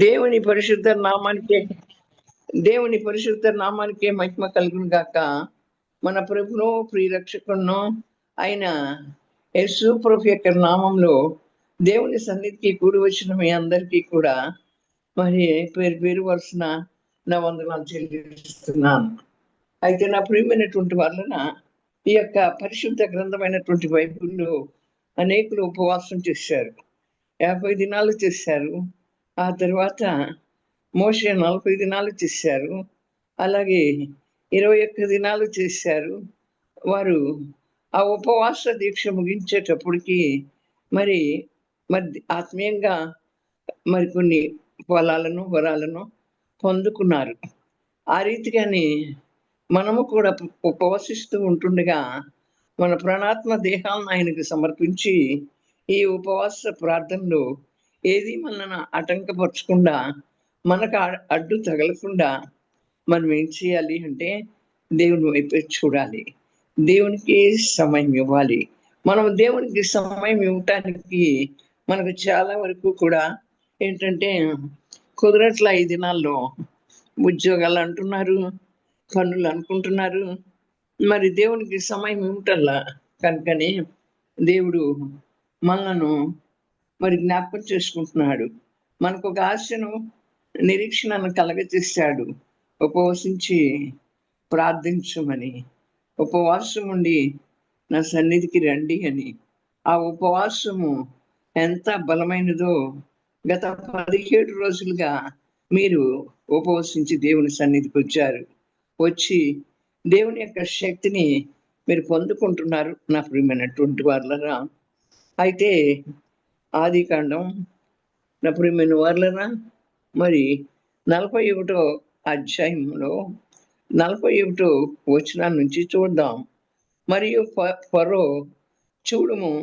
దేవుని పరిశుద్ధ నామానికే దేవుని పరిశుద్ధ నామానికే మహిమ కలుగును గాక. మన ప్రభును ప్రియరక్షకును అయిన యేసు ప్రభు యొక్క నామంలో దేవుని సన్నిధికి కూడి వచ్చిన మీ అందరికీ కూడా మరి పేరు పేరు వరుసన నా వందనాలు చెల్లిస్తున్నాను. అయితే నా ప్రియమైనటువంటి వలన ఈ యొక్క పరిశుద్ధ గ్రంథమైనటువంటి బైబిల్లో అనేకులు ఉపవాసం చేశారు. 50 దినాలు చేశారు. ఆ తర్వాత మోషే 40 దినాలు చేశారు. అలాగే 21 దినాలు చేశారు. వారు ఆ ఉపవాస దీక్ష ముగించేటప్పటికి మరి మరి ఆత్మీయంగా మరికొన్ని ఫలాలను వరాలను పొందుకున్నారు. ఆ రీతిగానే మనము కూడా ఉపవసిస్తూ ఉంటుండగా మన ప్రాణాత్మ దేహాలను ఆయనకు సమర్పించి ఈ ఉపవాస ప్రార్థనలో ఏది మనల్ని ఆటంకపరచకుండా మనకు అడ్డు తగలకుండా మనం ఏం చేయాలి అంటే దేవుని వైపే చూడాలి, దేవునికి సమయం ఇవ్వాలి. మనం దేవునికి సమయం ఇవ్వటానికి మనకు చాలా వరకు కూడా ఏంటంటే కుదరట్ల. 5 దినాల్లో ఉద్యోగాలు అంటున్నారు, పనులు అనుకుంటున్నారు, మరి దేవునికి సమయం ఇవ్వటల్లా. కనుకనే దేవుడు మనను మరి జ్ఞాపకం చేసుకుంటున్నాడు. మనకు ఒక ఆశను నిరీక్షణను కలగజేశాడు. ఉపవసించి ప్రార్థించమని, ఉపవాసం ఉండి నా సన్నిధికి రండి అని. ఆ ఉపవాసము ఎంత బలమైనదో గత 17 రోజులుగా మీరు ఉపవసించి దేవుని సన్నిధికి వచ్చి దేవుని యొక్క శక్తిని మీరు పొందుకుంటున్నారు నా ప్రియమైనటువంటి వాళ్ళరా. అయితే ఆది కాండం నా ప్రియమైన వాళ్ళరా మరి 41వ అధ్యాయంలో 41వ వచనం నుంచి చూద్దాం. మరియు ఫరో చూడుము,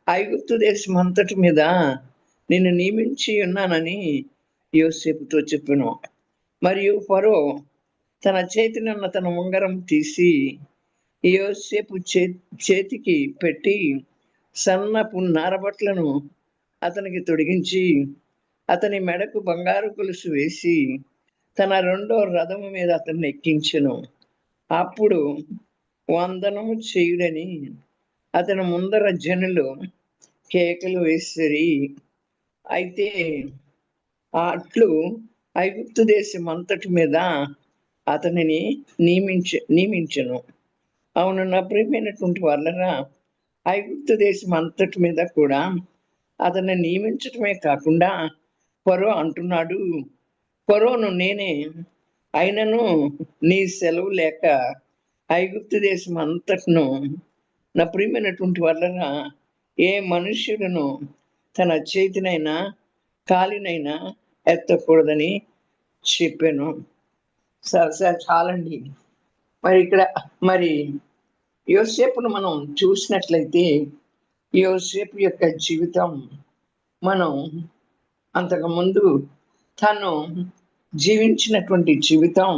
ఐగుప్తు దేశం అంతటి మీద నిన్ను నియమించి ఉన్నానని యోసేపుతో చెప్పెను. మరియు ఫరో తన చేతినున్న తన ఉంగరం తీసి యోసేపు చేతికి పెట్టి సన్నపు నారబట్లను అతనికి తొడిగించి అతని మెడకు బంగారు గొలుసు వేసి తన 2వ రథము మీద అతన్ని ఎక్కించెను. అప్పుడు వందనము చేయుడని అతని ముందర జనులు కేకలు వేసిరి. అయితే అట్లు ఐగుప్తు దేశం అంతటి మీద అతనిని నియమించెను. అవును నా ప్రియమైనటువంటి వాళ్ళరా, ఐగుప్తు దేశం అంతటి మీద కూడా అతన్ని నియమించటమే కాకుండా ఫరో అంటున్నాడు, ఫరోను నేనే, అయినను నీ సెలవు లేక ఐగుప్తు దేశం అంతటిను నా ప్రియమైనటువంటి వాళ్ళరా ఏ మనుష్యుడును తన చేతినైనా కాలినైనా ఎత్తకూడదని చెప్పాను. సరే చాలండి. మరి ఇక్కడ మరి యోసేపును మనం చూసినట్లయితే యోసేపు యొక్క జీవితం మనం అంతకుముందు తను జీవించినటువంటి జీవితం,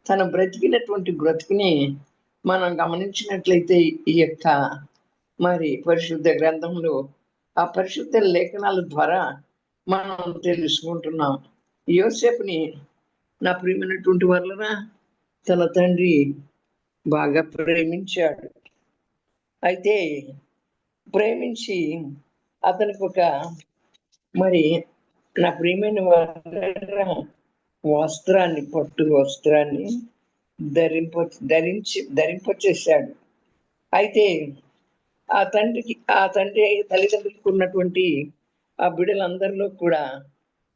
తను బ్రతికినటువంటి బ్రతికిని మనం గమనించినట్లయితే ఈ యొక్క మరి పరిశుద్ధ గ్రంథంలో ఆ పరిశుద్ధ లేఖనాల ద్వారా మనం తెలుసుకుంటున్నాం. యోసేపుని నా ప్రియమైనటువంటి వలన తన తండ్రి బాగా ప్రేమించాడు. అయితే ప్రేమించి అతనికి ఒక మరి నా ప్రియమైన వస్త్రాన్ని, పట్టు వస్త్రాన్ని ధరింపచేశాడు. అయితే ఆ తండ్రి తల్లిదండ్రులకు ఉన్నటువంటి ఆ బిడ్డలందరిలో కూడా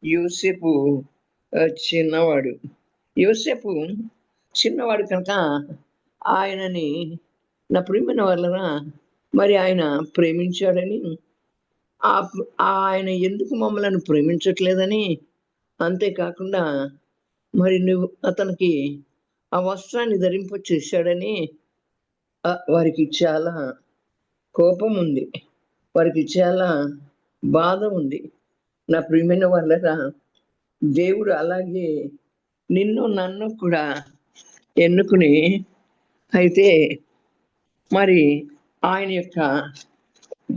యోసేపు చిన్నవాడు. యోసేపు చిన్నవాడు కనుక ఆయనని నా ప్రియమైన వలన మరి ఆయన ప్రేమించాడని, ఆయన ఎందుకు మమ్మల్ని ప్రేమించట్లేదని, అంతేకాకుండా మరి నువ్వు అతనికి ఆ వస్త్రాన్ని ధరింపచేశాడని వారికి చాలా కోపం ఉంది, వారికి చాలా బాధ ఉంది. నా ప్రియమైన వాళ్ళరా, దేవుడు అలాగే నిన్ను నన్ను కూడా ఎన్నుకుని అయితే మరి ఆయన యొక్క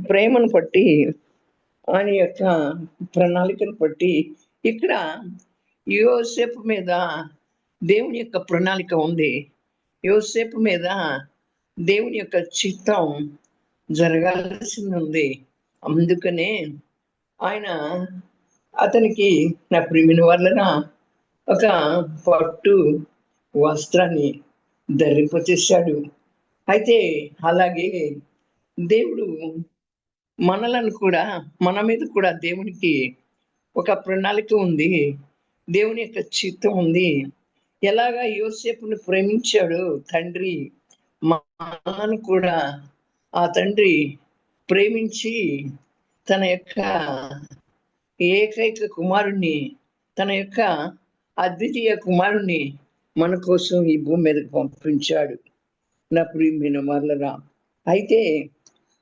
ప్రేమను బట్టి, ఆయన యొక్క ప్రణాళికను బట్టి ఇక్కడ యోసేపు మీద దేవుని యొక్క ప్రణాళిక ఉంది. యోసేపు మీద దేవుని యొక్క చిత్తం జరగాల్సింది ఉంది. అందుకనే ఆయన అతనికి నా ప్రియమైన వలన ఒక పట్టు వస్త్రాన్ని ధరింపచేశాడు. అయితే అలాగే దేవుడు మనలను కూడా, మన మీద కూడా దేవునికి ఒక ప్రణాళిక ఉంది. దేవుని యొక్క చిత్తం ఉంది. ఎలాగా యోసేపుని ప్రేమించాడు తండ్రి, మనలను కూడా ఆ తండ్రి ప్రేమించి తన యొక్క ఏకైక కుమారుణ్ణి, తన యొక్క అద్వితీయ కుమారుణ్ణి మన కోసం ఈ భూమి మీదకి పంపించాడు. నా ప్రియమైన వాళ్ళరా, అయితే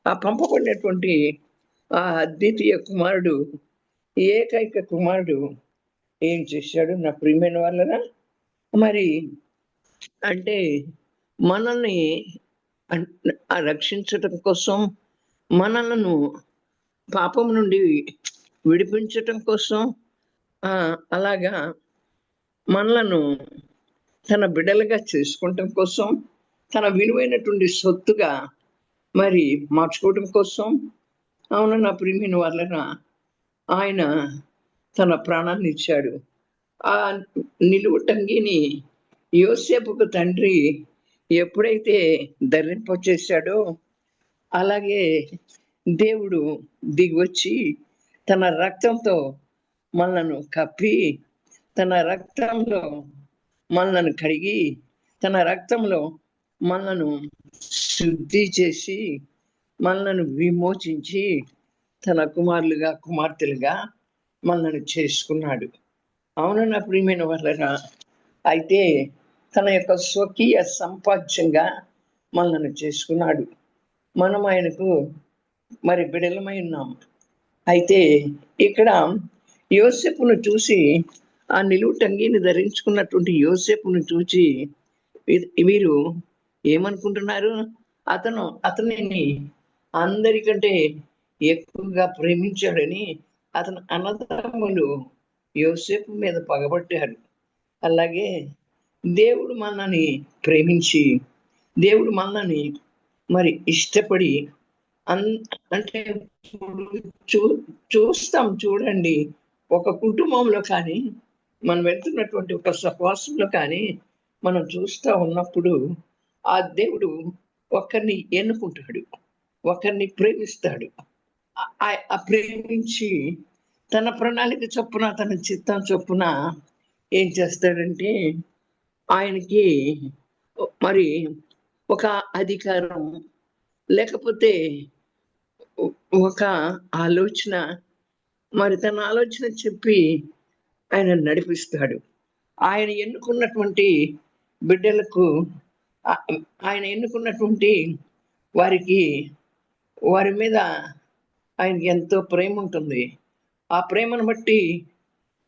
ఆ పంపబడినటువంటి ఆ అద్వితీయ కుమారుడు, ఏకైక కుమారుడు ఏం చేశాడు నా ప్రియమైన వాళ్ళరా? మరి అంటే మనల్ని రక్షించటం కోసం, మనలను పాపం నుండి విడిపించటం కోసం, అలాగా మనలను తన బిడ్డలుగా చేసుకోవటం కోసం, తన విలువైనటువంటి సొత్తుగా మరి మార్చుకోవటం కోసం, అవును నా ప్రియమైన వాళ్ళన ఆయన తన ప్రాణాన్ని ఇచ్చాడు. ఆ నిలువుటంగిని యోసేపుకు తండ్రి ఎప్పుడైతే ధరింపచేశాడో, అలాగే దేవుడు దిగివచ్చి తన రక్తంతో మనలను కప్పి, తన రక్తంలో మనలను కడిగి, తన రక్తంలో మనలను శుద్ధి చేసి, మనలను విమోచించి తన కుమారులుగా, కుమార్తెలుగా మనల్ని చేసుకున్నాడు. అవును నా ప్రియమైన వాళ్ళరా, అయితే తన యొక్క స్వకీయ సంపాద్యంగా మనల్ని చేసుకున్నాడు. మనం ఆయనకు మరి బిడలమై ఉన్నాం. అయితే ఇక్కడ యోసేపును చూసి, ఆ నిలువుటంగిని ధరించుకున్నటువంటి యోసేపును చూసి వీరు ఏమనుకుంటున్నారు? అతనిని అందరికంటే ఎక్కువగా ప్రేమించాడని అతని అన్నదమ్ములు యోసేపు మీద పగబట్టారు. అలాగే దేవుడు మనల్ని ప్రేమించి, దేవుడు మనల్ని మరి ఇష్టపడి అంటే చూస్తాం చూడండి, ఒక కుటుంబంలో కానీ, మనం వెళ్తున్నటువంటి ఒక సహవాసంలో కానీ మనం చూస్తూ ఉన్నప్పుడు ఆ దేవుడు ఒకరిని ఎన్నుకుంటాడు, ఒకరిని ప్రేమిస్తాడు. ప్రేమించి తన ప్రణాళిక చొప్పున, తన చిత్తం చొప్పున ఏం చేస్తాడంటే ఆయనకి మరి ఒక అధికారం, లేకపోతే ఒక ఆలోచన, మరి తన ఆలోచన చెప్పి ఆయన నడిపిస్తాడు. ఆయన ఎన్నుకున్నటువంటి బిడ్డలకు, ఆయన ఎన్నుకున్నటువంటి వారికి, వారి మీద ఆయనకి ఎంతో ప్రేమ ఉంటుంది. ఆ ప్రేమను బట్టి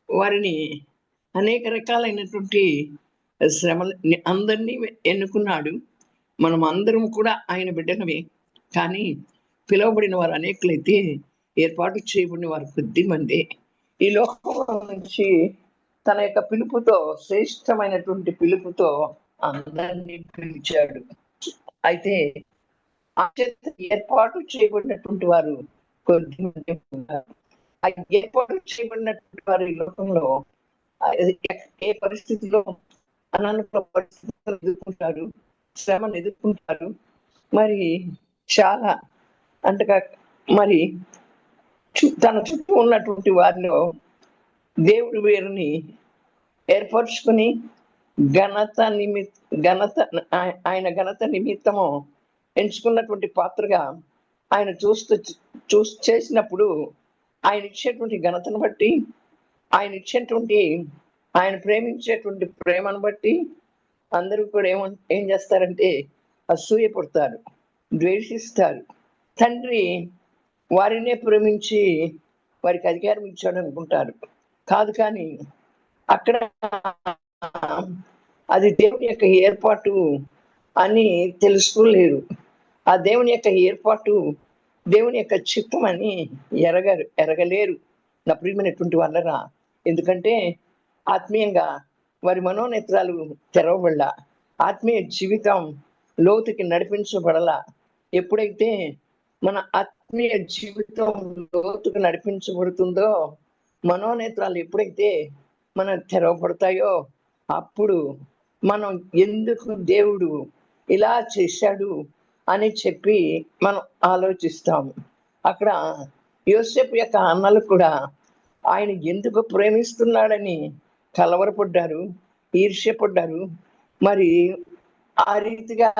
వారిని అనేక రకాలైనటువంటి శ్రమలు, అందరినీ ఎన్నుకున్నాడు. మనం అందరం కూడా ఆయన బిడ్డలమే. కానీ పిలువబడిన వారు అనేకులైతే ఏర్పాటు చేయబడిన వారు కొద్ది మంది. ఈ లోకంలో నుంచి తన యొక్క పిలుపుతో, శ్రేష్టమైనటువంటి పిలుపుతో అందరినీ పిలిచాడు. అయితే ఏర్పాటు చేయబడినటువంటి వారు కొద్ది మంది ఉన్నారు. ఏర్పాటు చేయబడినటువంటి వారు ఈ లోకంలో ఏ పరిస్థితిలో అనానుకూల పరిస్థితులు ఎదుర్కొంటారు, శ్రమను ఎదుర్కొంటారు. మరి చాలా అంతగా మరి తన చుట్టూ ఉన్నటువంటి వారిలో దేవుడు వీరిని ఏర్పరచుకుని ఆయన ఘనత నిమిత్తము ఎంచుకున్నటువంటి పాత్రగా ఆయన చేసినప్పుడు, ఆయన ఇచ్చేటువంటి ఘనతను బట్టి, ఆయన ఇచ్చేటువంటి, ఆయన ప్రేమించేటువంటి ప్రేమను బట్టి అందరూ కూడా ఏం చేస్తారంటే అసూయపడతారు, ద్వేషిస్తారు. తండ్రి వారినే ప్రేమించి వారికి అధికారం ఇచ్చాడు అనుకుంటారు. కాదు, కానీ అక్కడ అది దేవుని యొక్క ఏర్పాటు అని తెలుసుకోలేరు. ఆ దేవుని యొక్క ఏర్పాటు, దేవుని యొక్క చిత్తం అని ఎరగలేరు. నా ప్రియమైనటువంటి వాళ్ళరా, ఎందుకంటే ఆత్మీయంగా వారి మనోనేత్రాలు తెరవబడలా, ఆత్మీయ జీవితం లోతుకి నడిపించబడలా. ఎప్పుడైతే మన ఆత్మీయ జీవితం లోతుకు నడిపించబడుతుందో, మనోనేత్రాలు ఎప్పుడైతే మన తెరవబడతాయో, అప్పుడు మనం ఎందుకు దేవుడు ఇలా చేశాడు అని చెప్పి మనం ఆలోచిస్తాము. అక్కడ యోసేపు యొక్క అన్నలు కూడా ఆయన ఎందుకు ప్రేమిస్తున్నాడని కలవరపడ్డారు, ఈర్ష్యపడ్డారు. మరి ఆ రీతిగా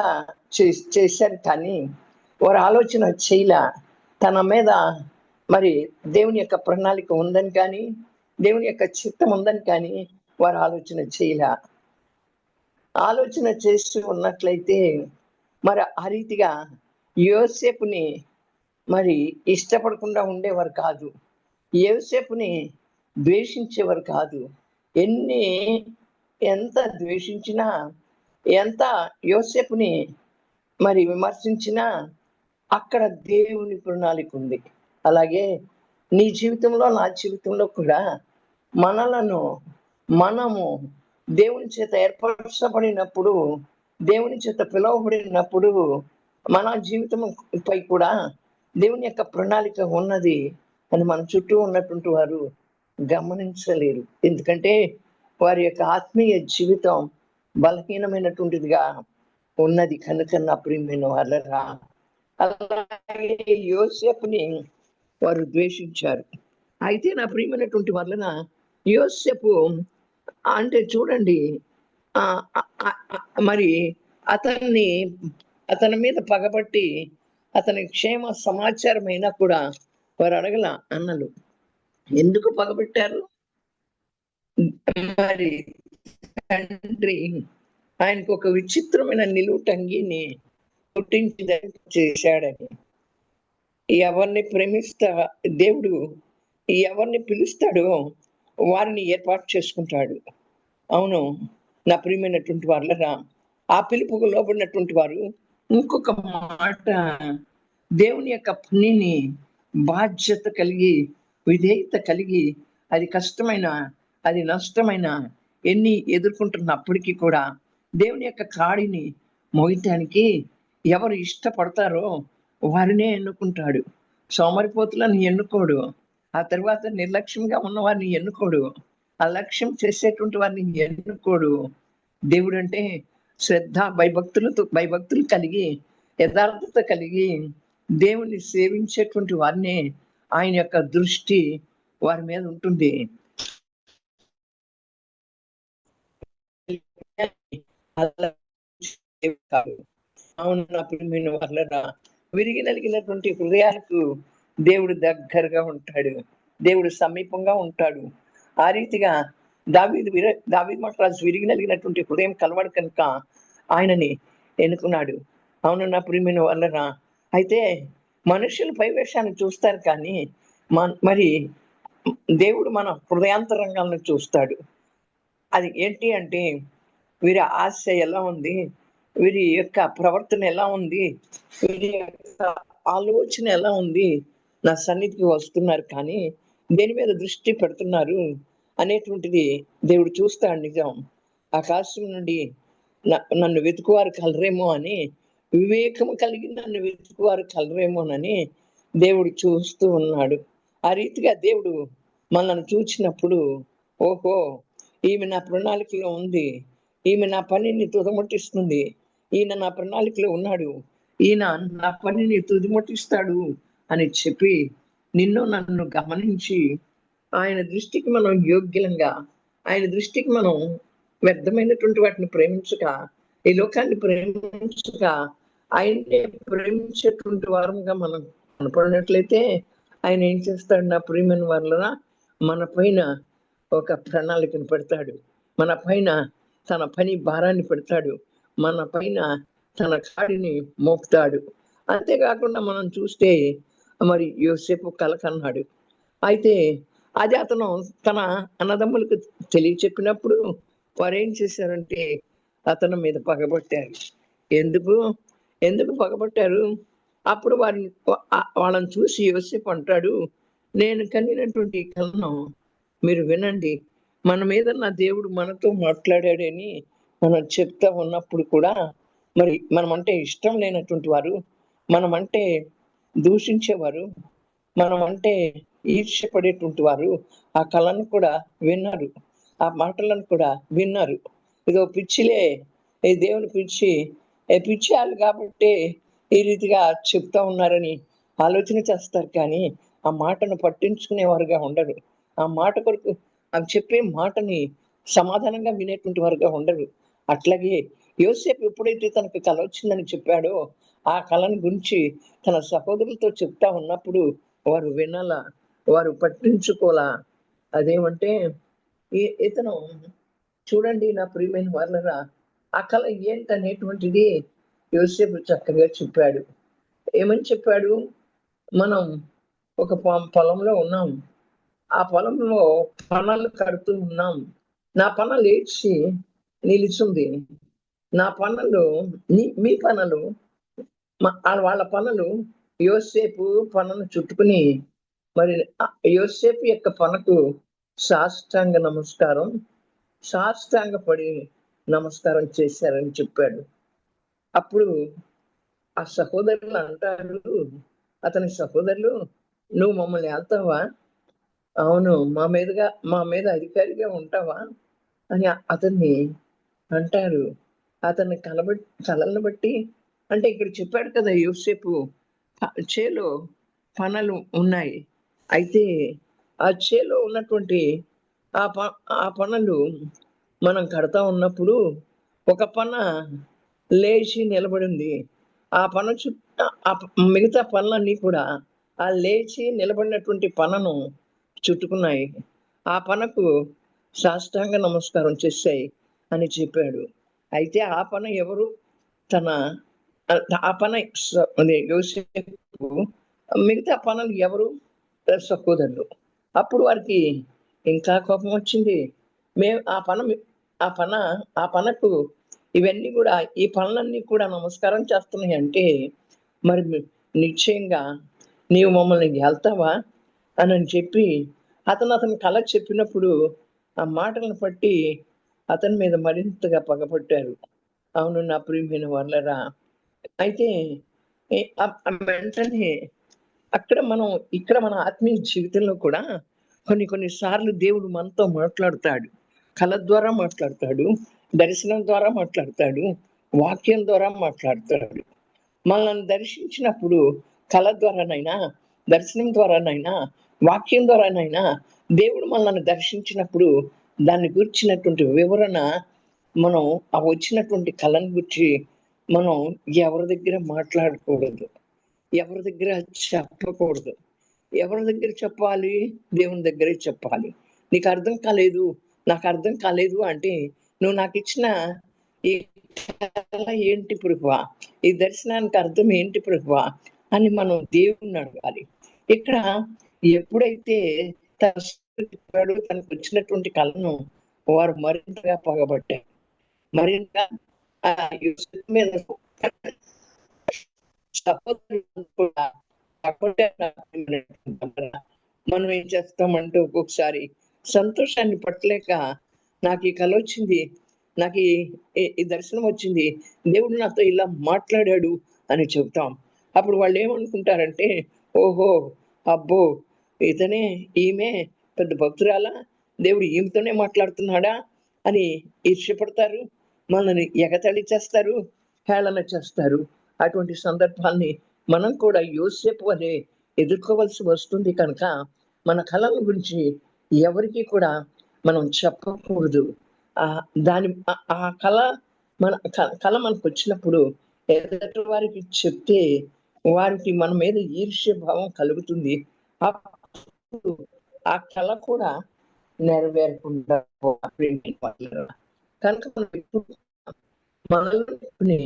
చేశారు, కానీ వారి ఆలోచన చేయలా. తన మీద మరి దేవుని యొక్క ప్రణాళిక ఉందని కానీ, దేవుని యొక్క చిత్తం ఉందని కానీ వారు ఆలోచన చేయలా. ఆలోచన చేస్తూ ఉన్నట్లయితే మరి ఆ రీతిగా యోసేపుని మరి ఇష్టపడకుండా ఉండేవారు కాదు, యోసేపుని ద్వేషించేవారు కాదు. ఎంత ద్వేషించినా, ఎంత యోసేపుని మరి విమర్శించినా అక్కడ దేవుని ప్రణాళిక ఉంది. అలాగే నీ జీవితంలో, నా జీవితంలో కూడా మనము దేవుని చేత ఏర్పరచబడినప్పుడు, దేవుని చేత పిలువబడినప్పుడు మన జీవితం పై కూడా దేవుని యొక్క ప్రణాళిక ఉన్నది అని మన చుట్టూ ఉన్నటువంటి వారు గమనించలేరు. ఎందుకంటే వారి యొక్క ఆత్మీయ జీవితం బలహీనమైనటువంటిదిగా ఉన్నది కనుక నా ప్రియమైన వాళ్ళరా. అలాగే యోసేపుని వారు ద్వేషించారు. అయితే నా ప్రియమైనటువంటి వలన యోసేపు అంటే చూడండి, మరి అతని మీద పగబట్టి అతని క్షేమ సమాచారం అయినా కూడా వారు అడగల అన్నలు. ఎందుకు పగబెట్టారు? మరి తండ్రి ఆయనకు ఒక విచిత్రమైన నిలువుటంగిని పుట్టించి చేశాడని. ఎవరిని ప్రేమిస్తా దేవుడు ఎవరిని పిలుస్తాడో వారిని ఏర్పాటు చేసుకుంటాడు. అవును నా ప్రియమైనటువంటి వాళ్ళరా, ఆ పిలుపుకు లోబడినటువంటి వారు ఇంకొక మాట, దేవుని యొక్క పనిని బాధ్యత కలిగి, విధేయత కలిగి, అది కష్టమైన, అది నష్టమైన, ఎన్ని ఎదుర్కొంటున్నప్పటికీ కూడా దేవుని యొక్క కాడిని మోయటానికి ఎవరు ఇష్టపడతారో వారినే ఎన్నుకుంటాడు. సోమరిపోతులను ఎన్నుకోడు. ఆ తర్వాత నిర్లక్ష్యంగా ఉన్న వారిని ఎన్నుకోడు. అలక్ష్యం చేసేటువంటి వారిని ఎన్నుకోడు. దేవుడు అంటే శ్రద్ధ భయభక్తులు కలిగి, యథార్థత కలిగి దేవుని సేవించేటువంటి వారిని ఆయన యొక్క దృష్టి వారి మీద ఉంటుంది. అవును నా ప్రియమైన వాళ్ళరా, విరిగి నలిగినటువంటి హృదయాలకు దేవుడు దగ్గరగా ఉంటాడు, దేవుడు సమీపంగా ఉంటాడు. ఆ రీతిగా దావీదు మహారాజు విరిగి నలిగినటువంటి హృదయం కలవాడు కనుక ఆయనని ఎన్నుకున్నాడు. అవును నా ప్రియమైన వాళ్ళరా. అయితే మనుషులు పైవేషాన్ని చూస్తారు, కానీ మరి దేవుడు మన హృదయాంతరంగాలను చూస్తాడు. అది ఏంటి అంటే వీరి ఆశ ఎలా ఉంది, వీరి యొక్క ప్రవర్తన ఎలా ఉంది, వీరి యొక్క ఆలోచన ఎలా ఉంది. నా సన్నిధికి వస్తున్నారు కానీ దేని మీద దృష్టి పెడుతున్నారు అనేటువంటిది దేవుడు చూస్తాడు. నిజం, ఆకాశం నుండి నన్ను వెతుకువారు కలరేమో అని, వివేకము కలిగి నన్ను వెతుకువారు కలరేమోనని దేవుడు చూస్తూ ఉన్నాడు. ఆ రీతిగా దేవుడు మనల్ని చూచినప్పుడు, ఓహో ఈమె నా ప్రణాళికలో ఉంది, ఈమె నా పనిని తుదముట్టిస్తుంది, ఈయన నా ప్రణాళికలో ఉన్నాడు, ఈయన నా పనిని తుదిముట్టిస్తాడు అని చెప్పి నిన్ను నన్ను గమనించి ఆయన దృష్టికి మనం యోగ్యంగా, ఆయన దృష్టికి మనం వ్యర్థమైనటువంటి వాటిని ప్రేమించక, ఈ లోకాన్ని ప్రేమించక ఆయన్ని ప్రేమించేటువంటి వారంగా మనం కనపడినట్లయితే ఆయన ఏం చేస్తాడు నా ప్రియమైన వలన మన పైన ఒక ప్రణాళికను పెడతాడు, మన పైన తన పని భారాన్ని పెడతాడు, మన పైన తన కాడిని మోపుతాడు. అంతేకాకుండా మనం చూస్తే మరి యోసేపు కల కన్నాడు. అయితే అది అతను తన అన్నదమ్ములకు తెలియచెప్పినప్పుడు వారు ఏం చేశారంటే అతని మీద పగబట్టారు. ఎందుకు పగబట్టారు? అప్పుడు వాళ్ళని చూసి యోసేపు అంటాడు, నేను కనినటువంటి కలను మీరు వినండి. మన మీద నా దేవుడు మనతో మాట్లాడాడని మనం చెప్తా ఉన్నప్పుడు కూడా, మరి మనమంటే ఇష్టం లేనటువంటి వారు, మనమంటే దూషించేవారు, మనమంటే ఈర్ష్యపడేటువంటి వారు ఆ కళను కూడా విన్నారు. ఆ మాటలను కూడా విన్నారు. ఇదో పిచ్చిలే, ఈ దేవుని పిచ్చి, పిచ్చి ఆళ్ళు కాబట్టే ఈ రీతిగా చెప్తా ఉన్నారని ఆలోచన చేస్తారు కానీ, ఆ మాటను పట్టించుకునేవారుగా ఉండరు. ఆ మాట కొరకు ఆమె చెప్పే మాటని సమాధానంగా వినేటువంటి వారుగా ఉండరు. అట్లాగే యోసేపు ఎప్పుడైతే తనకు కల వచ్చిందని చెప్పాడో, ఆ కలను గురించి తన సహోదరులతో చెప్తా ఉన్నప్పుడు వారు వినాలా, వారు పట్టించుకోలా. అదేమంటే ఇతను చూడండి నా ప్రియమైన వాళ్ళరా, ఆ కల ఏంటనేటువంటిది యోసేపు చక్కగా చెప్పాడు. ఏమని చెప్పాడు? మనం ఒక పొలంలో ఉన్నాం. ఆ పొలంలో పనలు కడుతూ ఉన్నాం. నా పన లేచి నిలిచుంది. నా పనలు మీ పనలు వాళ్ళ పనలు యోసేపు పనను చుట్టుకుని మరి యోసేపు యొక్క పనకు సాష్టాంగ నమస్కారం, సాష్టాంగపడి నమస్కారం చేశారని చెప్పాడు. అప్పుడు ఆ సహోదరులు అంటారు, అతని సహోదరులు, నువ్వు మమ్మల్ని ఏల్తావా? అవును. మా మీద అధికారిగా ఉంటావా? అని అతన్ని అంటారు. అతన్ని కలలను బట్టి అంటే ఇక్కడ చెప్పాడు కదా యోసేపు, చేలో పనలు ఉన్నాయి. అయితే ఆ చేలో ఉన్నటువంటి ఆ ప ఆ పనలు మనం కడతా ఉన్నప్పుడు ఒక పన లేచి నిలబడింది. ఆ పన మిగతా పనులన్నీ కూడా ఆ లేచి నిలబడినటువంటి పనను చుట్టుకున్నాయి. ఆ పనకు సాష్టాంగ నమస్కారం చేశాయి అని చెప్పాడు. అయితే ఆ పన ఎవరు? తన ఆ పన అదే యోసేపు, మిగతా పనులు ఎవరు? సహోదరులు. అప్పుడు వారికి ఇంకా కోపం వచ్చింది. మేము ఆ పన ఆ పనకు ఇవన్నీ కూడా ఈ పనులన్నీ కూడా నమస్కారం చేస్తున్నాయి అంటే మరి నిశ్చయంగా నీవు మమ్మల్ని ఏల్తావా అని చెప్పి అతని కల చెప్పినప్పుడు ఆ మాటలను బట్టి అతని మీద మరింతగా పగపట్టారు. అవును నా ప్రియమైన వాళ్ళరా. అయితే వెంటనే ఇక్కడ మన ఆత్మీయ జీవితంలో కూడా కొన్ని సార్లు దేవుడు మనతో మాట్లాడతాడు. కళ ద్వారా మాట్లాడతాడు, దర్శనం ద్వారా మాట్లాడతాడు, వాక్యం ద్వారా మాట్లాడతాడు. మనల్ని దర్శించినప్పుడు కళ ద్వారానైనా, దర్శనం ద్వారానైనా, వాక్యం ద్వారానైనా దేవుడు మనల్ని దర్శించినప్పుడు దాన్ని గూర్చినటువంటి వివరణ మనం ఆ వచ్చినటువంటి కళను గురించి మనం ఎవరి దగ్గర మాట్లాడకూడదు. ఎవరి దగ్గర చెప్పకూడదు. ఎవరి దగ్గర చెప్పాలి? దేవుని దగ్గరే చెప్పాలి. నీకు అర్థం కాలేదు, నాకు అర్థం కాలేదు అంటే, నువ్వు నాకిచ్చిన ఈ కళ ఏంటి ప్రభువా? ఈ దర్శనానికి అర్థం ఏంటి ప్రభువా? అని మనం దేవుణ్ణి అడగాలి. ఇక్కడ ఎప్పుడైతే చెప్పాడో తనకొచ్చినటువంటి కళను వారు మరింతగా పగబట్టారు. మరింత యూసుఫ్ మీద సహోదరులు కూడా మనం ఏం చేస్తామంటే ఒక్కొక్కసారి సంతోషాన్ని పట్టలేక నాకు ఈ కల వచ్చింది, నాకు ఈ దర్శనం వచ్చింది, దేవుడు నాతో ఇలా మాట్లాడాడు అని చెబుతాం. అప్పుడు వాళ్ళు ఏమనుకుంటారంటే, ఓహో, అబ్బో, ఇతనే ఈమె పెద్ద భక్తురాలా, దేవుడు ఈమెతోనే మాట్లాడుతున్నాడా అని ఈర్ష్యపడతారు, మనల్ని ఎగతాళి చేస్తారు, హేళన చేస్తారు. అటువంటి సందర్భాల్ని మనం కూడా యోసేపు వలె ఎదుర్కోవలసి వస్తుంది కనుక మన కళల గురించి ఎవరికి కూడా మనం చెప్పకూడదు. ఆ కళ కళ మనకు వచ్చినప్పుడు ఎదుటి వారికి చెప్తే వారికి మన మీద ఈర్ష్య భావం కలుగుతుంది. అప్పుడు ఆ కళ కూడా నెరవేరకుండా కనుక మనం ఎప్పుడు మనల్ని